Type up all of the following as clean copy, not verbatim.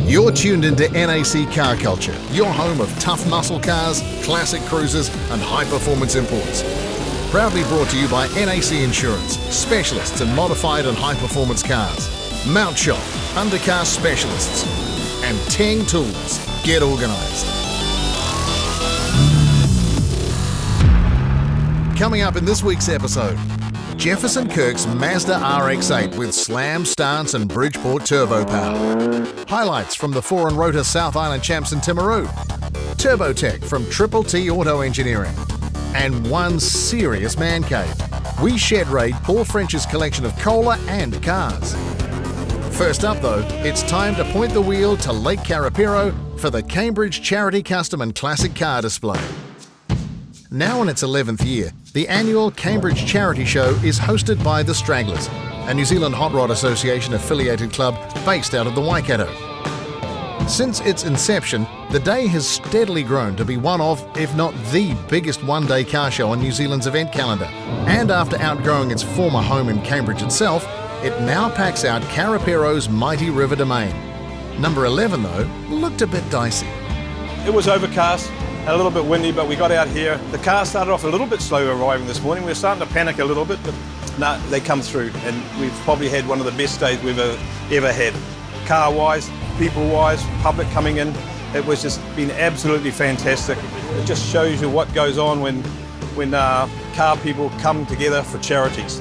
You're tuned into NAC Car Culture, your home of tough muscle cars, classic cruisers and high-performance imports. Proudly brought to you by NAC Insurance, specialists in modified and high-performance cars. Mount Shop, undercar specialists. And Teng Tools. Get organised. Coming up in this week's episode, Jefferson Kirk's Mazda RX-8 with slam, stance and Bridgeport turbo power. Highlights from the 4 and Rotor South Island champs in Timaru. Turbo Tech from Triple T Auto Engineering. And one serious man cave. We shed raid Paul French's collection of cola and cars. First up though, it's time to point the wheel to Lake Carapiro for the Cambridge Charity Custom and Classic Car Display. Now in its 11th year, the annual Cambridge Charity Show is hosted by the Stragglers, a New Zealand Hot Rod Association affiliated club based out of the Waikato. Since its inception, the day has steadily grown to be one of, if not the biggest one-day car show on New Zealand's event calendar. And after outgrowing its former home in Cambridge itself, it now packs out Karapiro's mighty river domain. Number 11, though, looked a bit dicey. It was overcast, a little bit windy, but we got out here. The car started off a little bit slow arriving this morning. We were starting to panic a little bit, but no, they come through, and we've probably had one of the best days we've ever had. Car-wise, people-wise, public coming in, it was just been absolutely fantastic. It just shows you what goes on when car people come together for charities.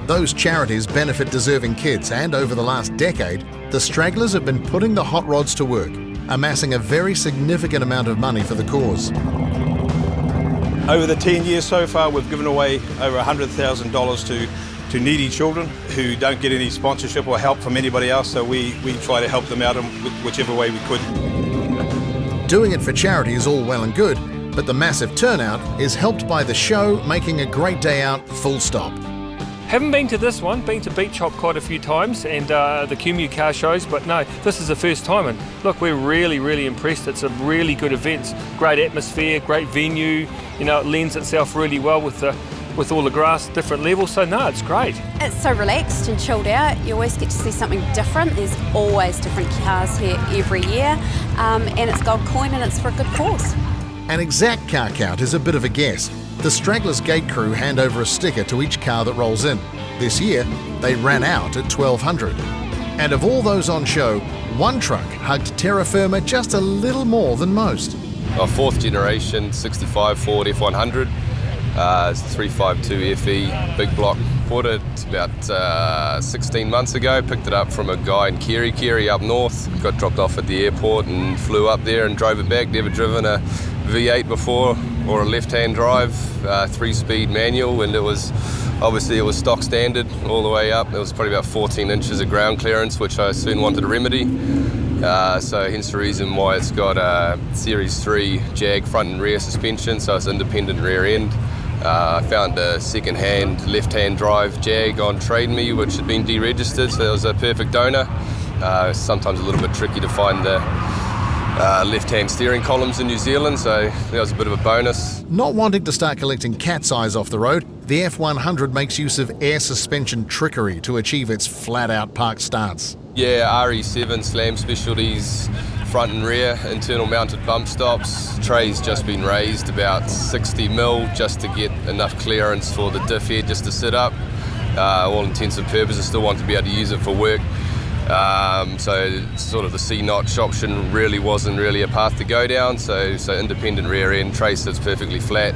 Those charities benefit deserving kids, and over the last decade, the Stragglers have been putting the hot rods to work, amassing a very significant amount of money for the cause. Over the 10 years so far, we've given away over $100,000 to needy children who don't get any sponsorship or help from anybody else, so we try to help them out in whichever way we could. Doing it for charity is all well and good, but the massive turnout is helped by the show making a great day out, full stop. Haven't been to this one, been to Beach Shop quite a few times and the Cumu car shows, but no, this is the first time, and look, we're really impressed. It's a really good event, great atmosphere, great venue, you know, it lends itself really well with all the grass, different levels, so no, it's great. It's so relaxed and chilled out. You always get to see something different. There's always different cars here every year, and it's gold coin and it's for a good cause. An exact car count is a bit of a guess. The Stragglers gate crew hand over a sticker to each car that rolls in. This year, they ran out at 1,200. And of all those on show, one truck hugged terra firma just a little more than most. A 4th generation 65 Ford F100. It's 352 FE, big block. Bought it about 16 months ago, picked it up from a guy in Kerry up north. Got dropped off at the airport and flew up there and drove it back. Never driven a V8 before or a left-hand drive, 3-speed manual, and it was stock standard all the way up. It was probably about 14 inches of ground clearance, which I soon wanted to remedy. So hence the reason why it's got a Series 3 Jag front and rear suspension, so it's independent rear end. I found a second-hand left-hand drive Jag on Trade Me, which had been deregistered, so it was a perfect donor. Sometimes a little bit tricky to find the left-hand steering columns in New Zealand, so that was a bit of a bonus. Not wanting to start collecting cat's eyes off the road, the F100 makes use of air suspension trickery to achieve its flat-out park stance. Yeah, RE7 slam specialties, front and rear, internal mounted bump stops. Tray's just been raised about 60 mil just to get enough clearance for the diff head just to sit up. All intents and purposes, still want to be able to use it for work. So sort of the C-notch option really wasn't a path to go down, so independent rear end, tray sits perfectly flat,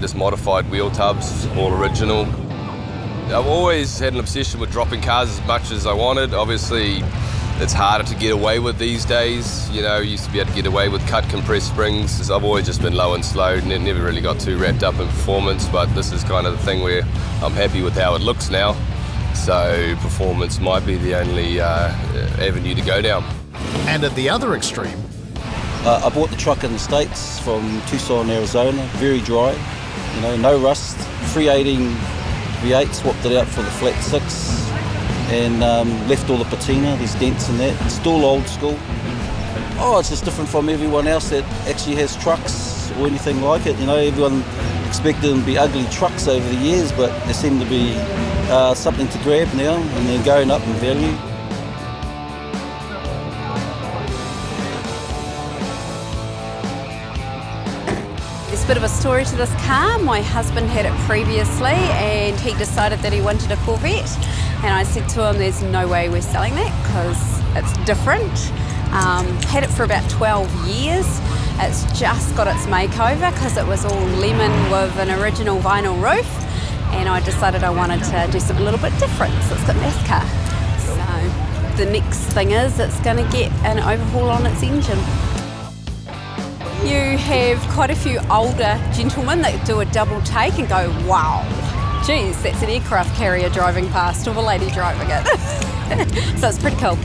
just modified wheel tubs, all original. I've always had an obsession with dropping cars as much as I wanted. Obviously, it's harder to get away with these days. You know, used to be able to get away with cut compressed springs. I've always just been low and slow, never really got too wrapped up in performance, but this is kind of the thing where I'm happy with how it looks now. So performance might be the only avenue to go down. And at the other extreme, I bought the truck in the States from Tucson, Arizona, very dry, you know, no rust, 318 V8, swapped it out for the flat 6 and left all the patina, there's dents in that, it's still old school. Oh, it's just different from everyone else that actually has trucks or anything like it, you know, everyone expected them to be ugly trucks over the years, but they seem to be something to grab now, and they're going up in value. There's a bit of a story to this car. My husband had it previously and he decided that he wanted a Corvette, and I said to him, there's no way we're selling that because it's different. Had it for about 12 years. It's just got its makeover because it was all lemon with an original vinyl roof, and I decided I wanted to do something a little bit different, so it's got NASCAR. So the next thing is it's going to get an overhaul on its engine. You have quite a few older gentlemen that do a double take and go, wow, geez, that's an aircraft carrier driving past, or a lady driving it. So it's pretty cool.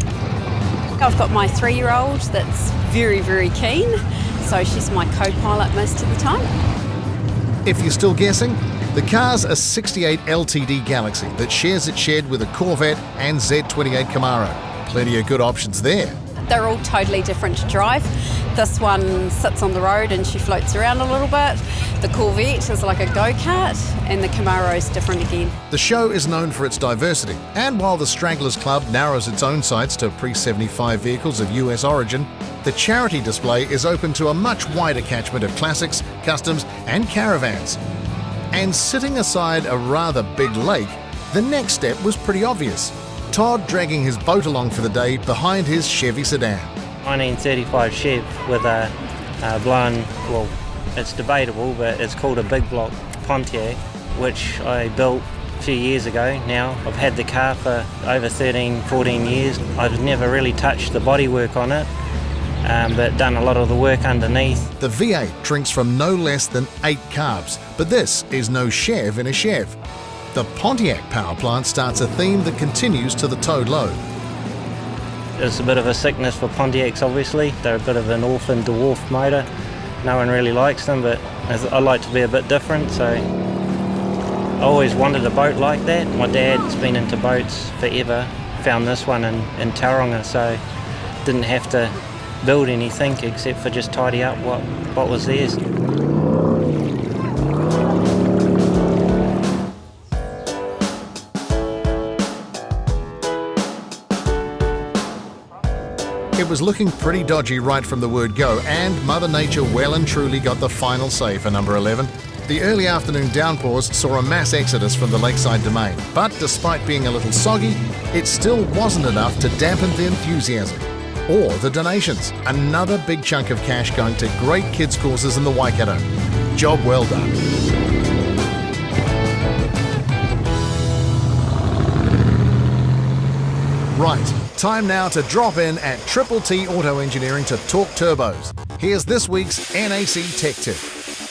I've got my 3-year-old that's very, very keen, so she's my co-pilot most of the time. If you're still guessing, the car's a 68 LTD Galaxy that shares its shed with a Corvette and Z28 Camaro. Plenty of good options there. They're all totally different to drive. This one sits on the road and she floats around a little bit. The Corvette is like a go-kart, and the Camaro is different again. The show is known for its diversity, and while the Stragglers Club narrows its own sights to pre-75 vehicles of US origin, the charity display is open to a much wider catchment of classics, customs and caravans. And sitting aside a rather big lake, the next step was pretty obvious. Todd dragging his boat along for the day behind his Chevy sedan. 1935 Chev with a blown, well, it's debatable, but it's called a big block Pontiac, which I built a few years ago now. I've had the car for over 13, 14 years. I've never really touched the bodywork on it, but done a lot of the work underneath. The V8 drinks from no less than 8 carbs, but this is no Chev in a Chev. The Pontiac power plant starts a theme that continues to the towed load. It's a bit of a sickness for Pontiacs, obviously. They're a bit of an orphan dwarf motor. No one really likes them, but I like to be a bit different, so I always wanted a boat like that. My dad's been into boats forever, found this one in Tauranga, so didn't have to build anything except for just tidy up what was theirs. It was looking pretty dodgy right from the word go, and Mother Nature well and truly got the final say for number 11. The early afternoon downpours saw a mass exodus from the lakeside domain, but despite being a little soggy, it still wasn't enough to dampen the enthusiasm. Or the donations, another big chunk of cash going to great kids' causes in the Waikato. Job well done. Right, time now to drop in at Triple T Auto Engineering to talk turbos. Here's this week's NAC Tech Tip.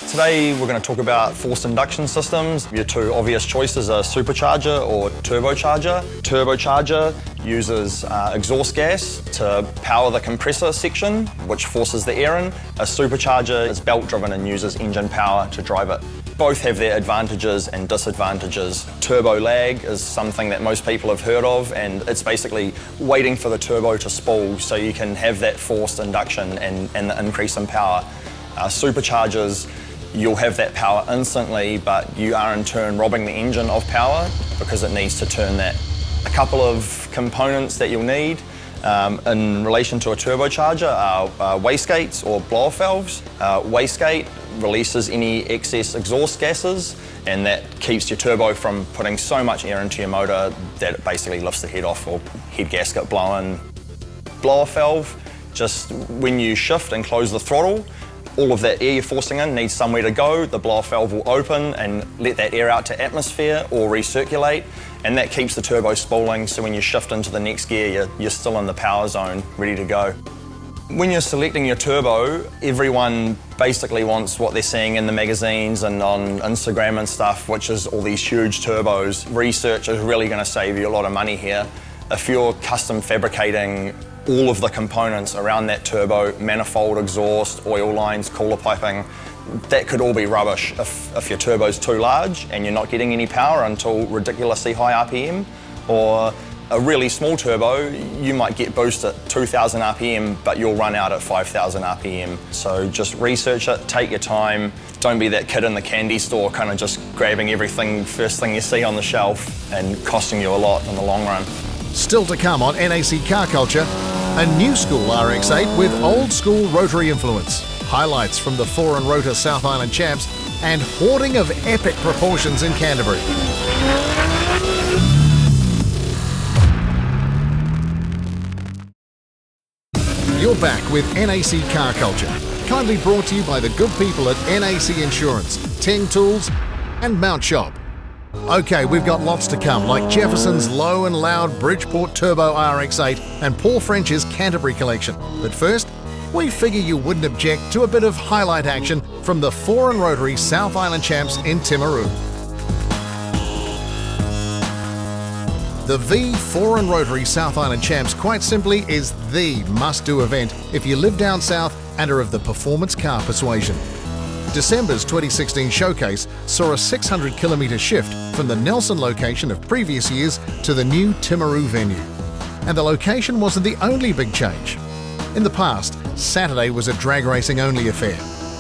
Today we're going to talk about forced induction systems. Your two obvious choices are supercharger or turbocharger. Turbocharger uses exhaust gas to power the compressor section, which forces the air in. A supercharger is belt driven and uses engine power to drive it. Both have their advantages and disadvantages. Turbo lag is something that most people have heard of, and it's basically waiting for the turbo to spool so you can have that forced induction and the increase in power. Superchargers, you'll have that power instantly, but you are in turn robbing the engine of power because it needs to turn that. A couple of components that you'll need in relation to a turbocharger are wastegates or blower valves. Wastegate releases any excess exhaust gases, and that keeps your turbo from putting so much air into your motor that it basically lifts the head off or head gasket blowing. Blower valve, just when you shift and close the throttle, all of that air you're forcing in needs somewhere to go. The blower valve will open and let that air out to atmosphere or recirculate, and that keeps the turbo spooling, so when you shift into the next gear, you're still in the power zone, ready to go. When you're selecting your turbo, everyone basically wants what they're seeing in the magazines and on Instagram and stuff, which is all these huge turbos. Research is really going to save you a lot of money here. If you're custom fabricating all of the components around that turbo, manifold, exhaust, oil lines, cooler piping, that could all be rubbish if your turbo's too large and you're not getting any power until ridiculously high RPM. Or a really small turbo, you might get boost at 2,000 RPM, but you'll run out at 5,000 RPM. So just research it, take your time. Don't be that kid in the candy store kind of just grabbing everything, first thing you see on the shelf, and costing you a lot in the long run. Still to come on NAC Car Culture, a new school RX-8 with old school rotary influence. highlights from the Four and Rota South Island Champs, and hoarding of epic proportions in Canterbury. You're back with NAC Car Culture, kindly brought to you by the good people at NAC Insurance, Teng Tools and Mount Shop. Okay, we've got lots to come, like Jefferson's low and loud Bridgeport Turbo RX-8 and Paul French's Canterbury collection. But first, we figure you wouldn't object to a bit of highlight action from the Four and Rotary South Island Champs in Timaru. The V4 and Rotary South Island Champs, quite simply, is the must-do event if you live down south and are of the performance car persuasion. December's 2016 showcase saw a 600-kilometre shift from the Nelson location of previous years to the new Timaru venue. And the location wasn't the only big change. In the past, Saturday was a drag racing only affair.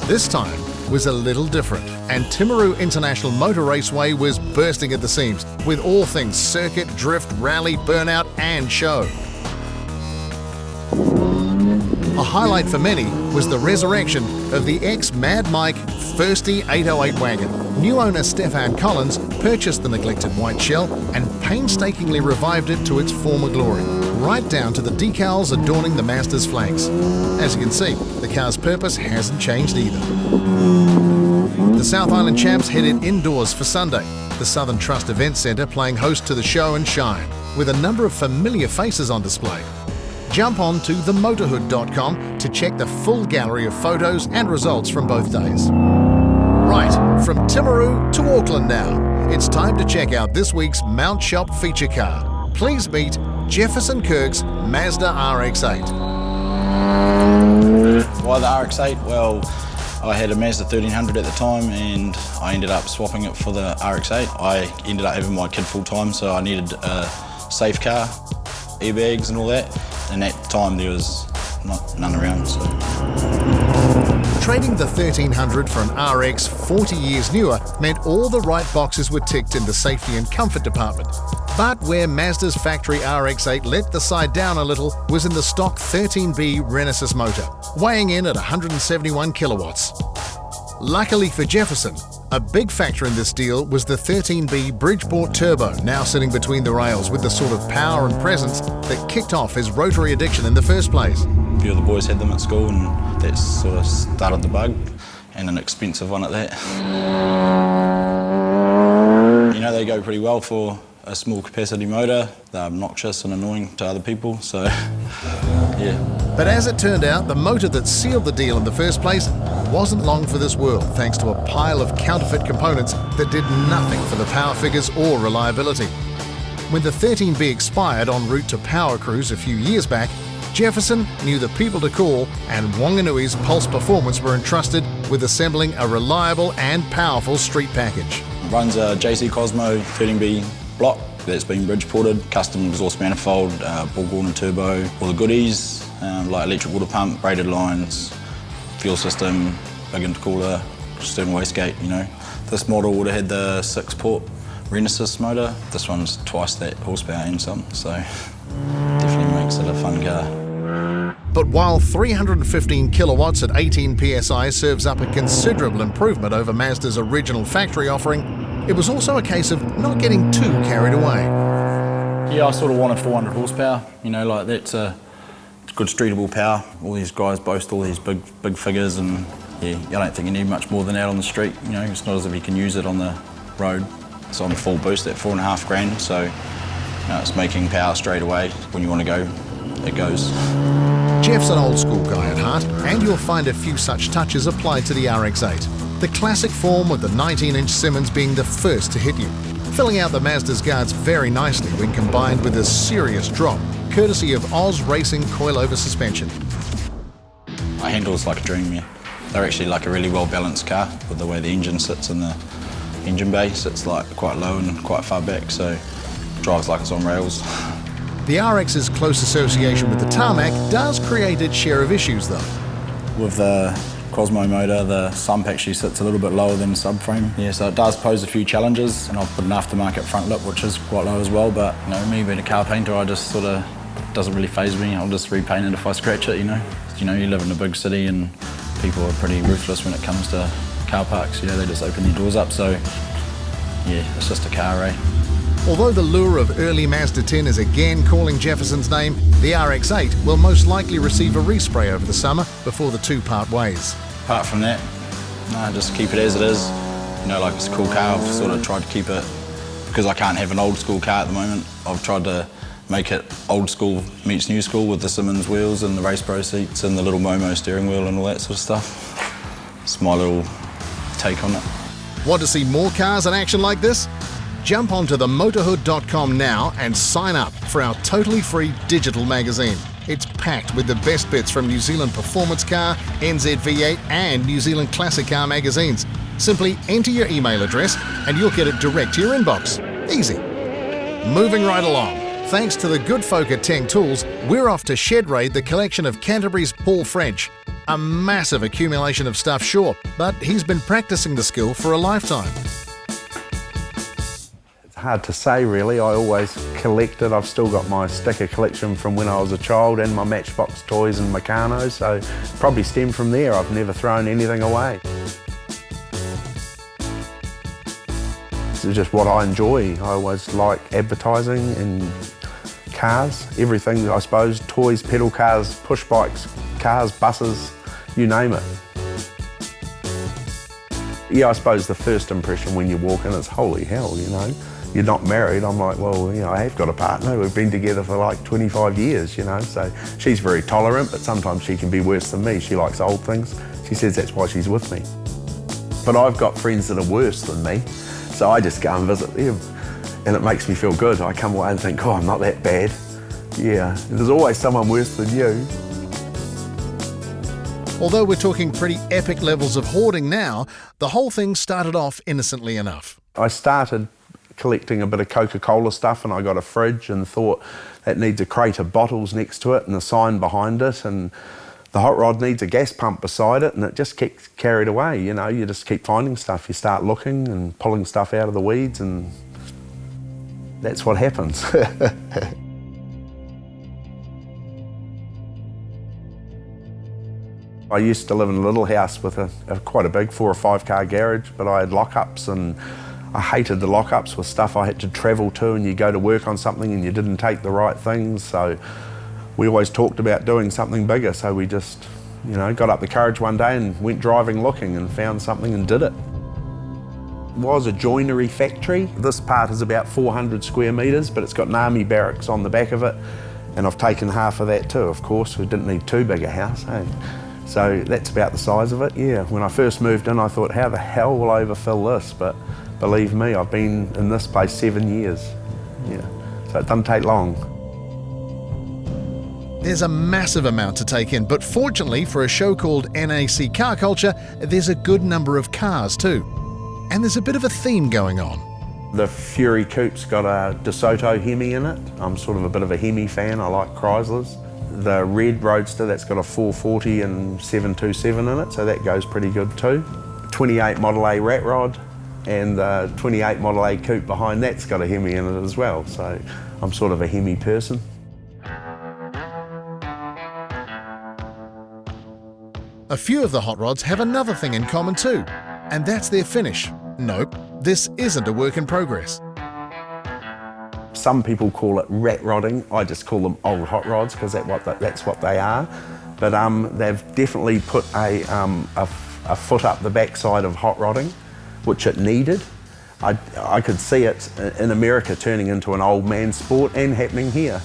This time was a little different, and Timaru International Motor Raceway was bursting at the seams with all things circuit, drift, rally, burnout and show. A highlight for many was the resurrection of the ex-Mad Mike Firsty 808 wagon. New owner Stefan Collins purchased the neglected white shell and painstakingly revived it to its former glory, right down to the decals adorning the Mazda's flanks. As you can see, the car's purpose hasn't changed either. The South Island Champs headed indoors for Sunday, the Southern Trust Event Centre playing host to the show and shine, with a number of familiar faces on display. Jump on to themotorhood.com to check the full gallery of photos and results from both days. Right, from Timaru to Auckland now, it's time to check out this week's Mount Shop feature car. Please meet Jefferson Kirk's Mazda RX-8. Why the RX-8? Well, I had a Mazda 1300 at the time and I ended up swapping it for the RX-8. I ended up having my kid full time, so I needed a safe car, airbags and all that. And at the time there was none around. So. Trading the 1300 for an RX 40 years newer meant all the right boxes were ticked in the safety and comfort department. But where Mazda's factory RX-8 let the side down a little was in the stock 13B Renesis motor, weighing in at 171 kilowatts. Luckily for Jefferson, a big factor in this deal was the 13B Bridgeport Turbo, now sitting between the rails with the sort of power and presence that kicked off his rotary addiction in the first place. A few of the boys had them at school and that sort of started the bug, and an expensive one at that. You know, they go pretty well for a small capacity motor. They're obnoxious and annoying to other people, so yeah. But as it turned out, the motor that sealed the deal in the first place wasn't long for this world, thanks to a pile of counterfeit components that did nothing for the power figures or reliability. When the 13B expired en route to Power Cruise a few years back, Jefferson knew the people to call, and Wanganui's Pulse Performance were entrusted with assembling a reliable and powerful street package. Runs a JC Cosmo 13B block that's been Bridgeported, custom exhaust manifold, Borgwarner turbo, all the goodies, like electric water pump, braided lines, fuel system, big intercooler, stern wastegate, you know. This model would have had the 6-port Renesis motor. This one's twice that horsepower and some, so definitely makes it a fun car. But while 315 kilowatts at 18 psi serves up a considerable improvement over Mazda's original factory offering, it was also a case of not getting too carried away. Yeah, I sort of wanted 400 horsepower, you know, like that's a good streetable power. All these guys boast all these big figures, and yeah, I don't think you need much more than that on the street. You know, it's not as if you can use it on the road. It's on full boost at $4,500, so you know, it's making power straight away. When you want to go, it goes. Jeff's an old school guy at heart, and you'll find a few such touches applied to the RX-8. The classic form of the 19-inch Simmons being the first to hit you, filling out the Mazda's guards very nicely when combined with a serious drop, courtesy of Oz Racing coilover suspension. My handle's like a dream, yeah. They're actually like a really well-balanced car with the way the engine sits in the engine bay. It's like quite low and quite far back, so it drives like it's on rails. The RX's close association with the tarmac does create its share of issues though. With the Cosmo motor, the sump actually sits a little bit lower than subframe. Yeah, so it does pose a few challenges, and I've put an aftermarket front lip which is quite low as well, but you know, me being a car painter, I just sort of doesn't really faze me. I'll just repaint it if I scratch it, you know. You know, you live in a big city and People are pretty ruthless when it comes to car parks. They just open their doors up. So yeah, it's just a car, eh? Although the lure of early Mazda 10 is again calling Jefferson's name, the RX-8 will most likely receive a respray over the summer before the two part ways. Apart from that, no, just keep it as it is. Like it's a cool car. I've sort of tried to keep it, because I can't have an old school car at the moment. I've tried to make it old school meets new school with the Simmons wheels and the Race Pro seats and the little Momo steering wheel and all that sort of stuff. It's my little take on it. Want to see more cars in action like this? Jump onto themotorhood.com now and sign up for our totally free digital magazine. It's packed with the best bits from New Zealand performance car, NZV8 and New Zealand classic car magazines. Simply enter your email address and you'll get it direct to your inbox. Easy. Moving right along. Thanks to the good folk at Teng Tools, we're off to shed raid the collection of Canterbury's Paul French. A massive accumulation of stuff, sure, but he's been practicing the skill for a lifetime. Hard to say really. I always collected. I've still got my sticker collection from when I was a child and my Matchbox toys and Meccano, so probably stem from there. I've never thrown anything away. It's just what I enjoy. I always like advertising and cars, everything I suppose, toys, pedal cars, push bikes, cars, buses, you name it. Yeah, I suppose the first impression when you walk in is holy hell, You're not married. I'm like, well, I have got a partner. We've been together for like 25 years, so she's very tolerant, but sometimes she can be worse than me. She likes old things. She says that's why she's with me. But I've got friends that are worse than me, so I just go and visit them, and it makes me feel good. I come away and think, oh, I'm not that bad. Yeah, there's always someone worse than you. Although we're talking pretty epic levels of hoarding now, the whole thing started off innocently enough. I started collecting a bit of Coca-Cola stuff, and I got a fridge and thought that needs a crate of bottles next to it and a sign behind it, and the hot rod needs a gas pump beside it, and it just gets carried away, you just keep finding stuff. You start looking and pulling stuff out of the weeds, and that's what happens. I used to live in a little house with quite a big 4 or 5 car garage, but I had lockups, and I hated the lockups with stuff I had to travel to, and you go to work on something and you didn't take the right things, so we always talked about doing something bigger, so we just, got up the courage one day and went driving looking and found something and did it. It was a joinery factory. This part is about 400 square metres, but it's got an army barracks on the back of it, and I've taken half of that too, of course. We didn't need too big a house, eh? So that's about the size of it, yeah. When I first moved in, I thought, how the hell will I overfill this? But believe me, I've been in this place 7 years, yeah. So it doesn't take long. There's a massive amount to take in, but fortunately for a show called NAC Car Culture, there's a good number of cars too. And there's a bit of a theme going on. The Fury Coupe's got a DeSoto Hemi in it. I'm sort of a bit of a Hemi fan, I like Chryslers. The red Roadster, that's got a 440 and 727 in it, so that goes pretty good too. 28 Model A Rat Rod, and the 28 Model A Coupe behind that's got a Hemi in it as well, so I'm sort of a Hemi person. A few of the hot rods have another thing in common too, and that's their finish. Nope, this isn't a work in progress. Some people call it rat rodding. I just call them old hot rods because that's what they are. But they've definitely put a foot up the backside of hot rodding, which it needed. I could see it in America turning into an old man sport and happening here.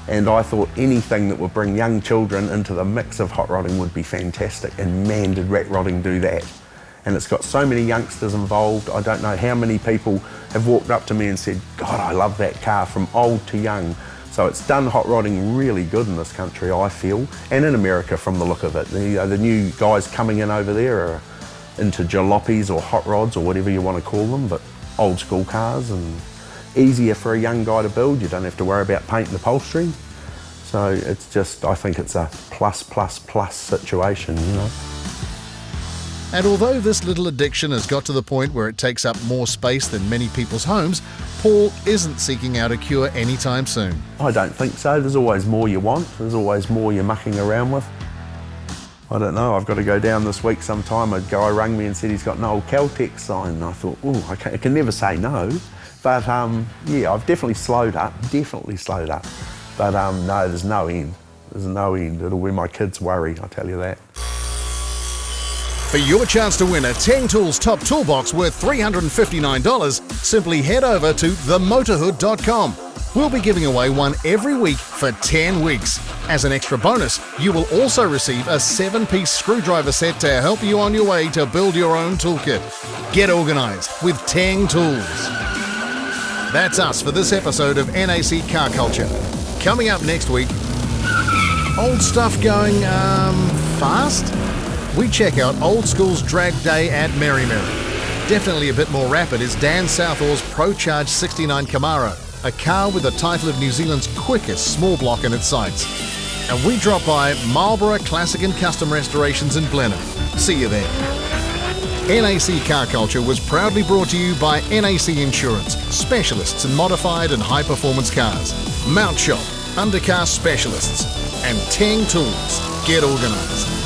And I thought anything that would bring young children into the mix of hot rodding would be fantastic, and man, did rat rodding do that. And it's got so many youngsters involved. I don't know how many people have walked up to me and said, God, I love that car, from old to young. So it's done hot rodding really good in this country, I feel, and in America from the look of it. The new guys coming in over there are into jalopies or hot rods or whatever you want to call them, but old school cars, and easier for a young guy to build. You don't have to worry about paint and upholstery. So it's just, I think it's a plus situation, And although this little addiction has got to the point where it takes up more space than many people's homes, Paul isn't seeking out a cure anytime soon. I don't think so. There's always more you want. There's always more you're mucking around with. I don't know, I've got to go down this week sometime. A guy rang me and said he's got an old Caltex sign, and I thought, oh, I can never say no. But yeah, I've definitely slowed up. But no, there's no end. There's no end. It'll be my kids' worry, I tell you that. For your chance to win a Tang Tools Top Toolbox worth $359, simply head over to themotorhood.com. We'll be giving away one every week for 10 weeks. As an extra bonus, you will also receive a 7-piece screwdriver set to help you on your way to build your own toolkit. Get organised with Tang Tools. That's us for this episode of NAC Car Culture. Coming up next week, old stuff going fast? We check out Old School's drag day at Merrimeri. Definitely a bit more rapid is Dan Southall's Pro Charge 69 Camaro, a car with the title of New Zealand's quickest small block in its sights. And we drop by Marlborough Classic and Custom Restorations in Blenheim. See you there. NAC Car Culture was proudly brought to you by NAC Insurance, specialists in modified and high-performance cars, Mount Shop, undercar specialists, and Tang Tools. Get organised.